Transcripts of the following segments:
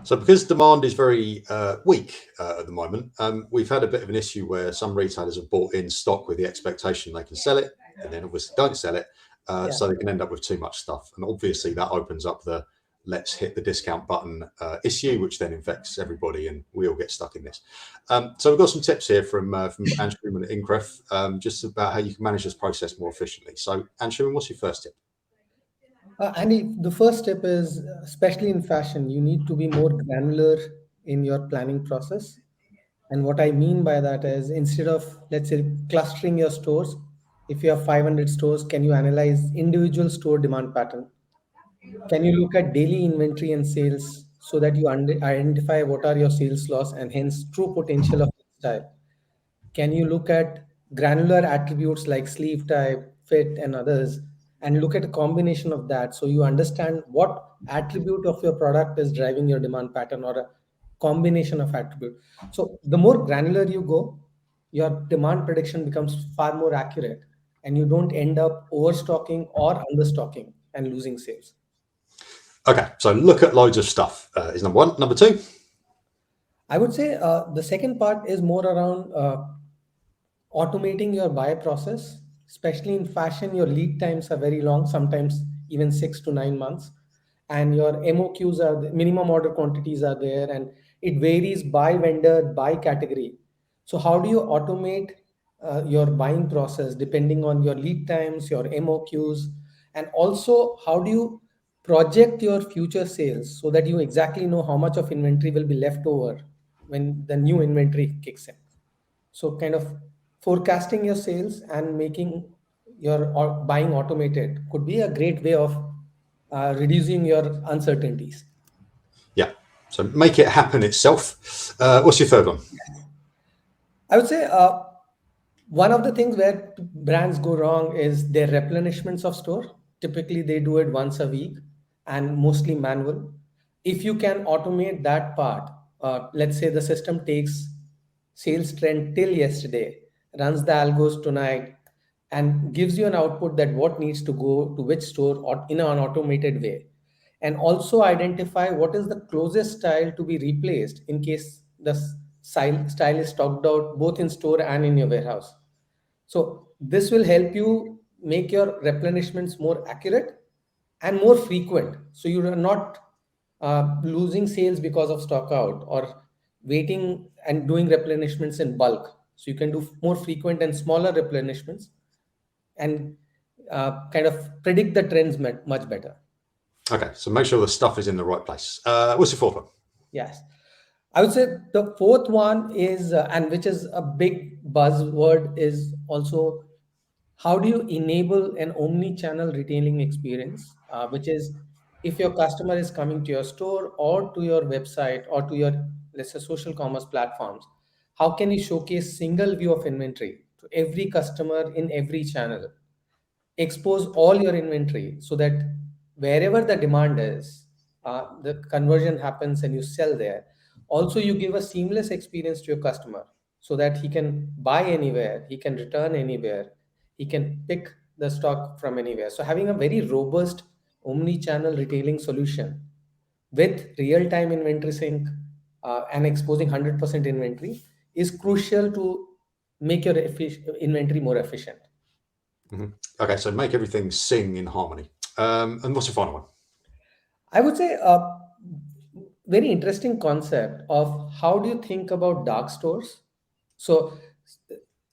So because demand is very weak at the moment, we've had a bit of an issue where some retailers have bought in stock with the expectation they can sell it, and then obviously don't sell it, so they can end up with too much stuff. And obviously that opens up the let's hit the discount button issue, which then infects everybody, and we all get stuck in this. So we've got some tips here from Anshuman at Ingref, just about how you can manage this process more efficiently. So Anshuman, what's your first tip? Andy, the first step is, especially in fashion, you need to be more granular in your planning process. And what I mean by that is, instead of, let's say, clustering your stores, if you have 500 stores, can you analyze individual store demand pattern? Can you look at daily inventory and sales so that you identify what are your sales loss and hence true potential of style? Can you look at granular attributes like sleeve type, fit, and others, and look at a combination of that so you understand what attribute of your product is driving your demand pattern or a combination of attribute. So the more granular you go, your demand prediction becomes far more accurate, and you don't end up overstocking or understocking and losing sales. Okay, so look at loads of stuff is number one. Number two? I would say the second part is more around automating your buy process. Especially in fashion, your lead times are very long, sometimes even 6 to 9 months, and your MOQs are minimum order quantities are there, and it varies by vendor, by category. So how do you automate your buying process depending on your lead times, your MOQs, and also how do you project your future sales so that you exactly know how much of inventory will be left over when the new inventory kicks in? So kind of forecasting your sales and making your buying automated could be a great way of reducing your uncertainties. Yeah, so make it happen itself. What's your third one? I would say one of the things where brands go wrong is their replenishments of store. Typically, they do it once a week and mostly manual. If you can automate that part, let's say the system takes sales trend till yesterday, runs the algos tonight, and gives you an output that what needs to go to which store or in an automated way, and also identify what is the closest style to be replaced in case the style is stocked out both in store and in your warehouse. So this will help you make your replenishments more accurate and more frequent. So you are not losing sales because of stock out or waiting and doing replenishments in bulk. So you can do more frequent and smaller replenishments and kind of predict the trends much better. Okay, so make sure the stuff is in the right place. What's your fourth one? Yes. I would say the fourth one is, and which is a big buzzword, is also how do you enable an omni-channel retailing experience, which is if your customer is coming to your store or to your website or to your, let's say, social commerce platforms, how can you showcase single view of inventory to every customer in every channel? Expose all your inventory so that wherever the demand is, the conversion happens and you sell there. Also, you give a seamless experience to your customer so that he can buy anywhere, he can return anywhere, he can pick the stock from anywhere. So having a very robust omni-channel retailing solution with real-time inventory sync and exposing 100% inventory is crucial to make your inventory more efficient. Mm-hmm. Okay, so make everything sing in harmony. And what's your final one? I would say a very interesting concept of how do you think about dark stores? So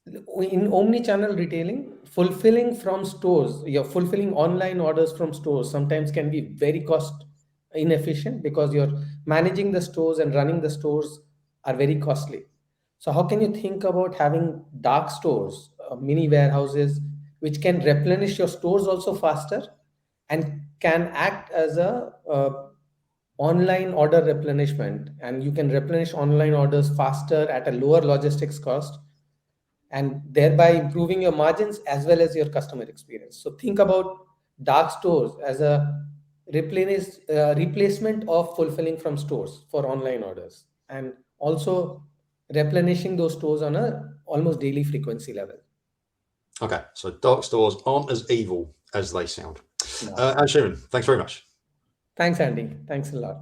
in omni-channel retailing, fulfilling from stores, you're fulfilling online orders from stores sometimes can be very cost inefficient because you're managing the stores and running the stores are very costly. So how can you think about having dark stores, mini warehouses, which can replenish your stores also faster and can act as a online order replenishment, and you can replenish online orders faster at a lower logistics cost and thereby improving your margins as well as your customer experience. So think about dark stores as a replacement of fulfilling from stores for online orders, and also replenishing those stores on a almost daily frequency level. Okay, so dark stores aren't as evil as they sound. No. Anshuman, thanks very much. Thanks, Andy. Thanks a lot.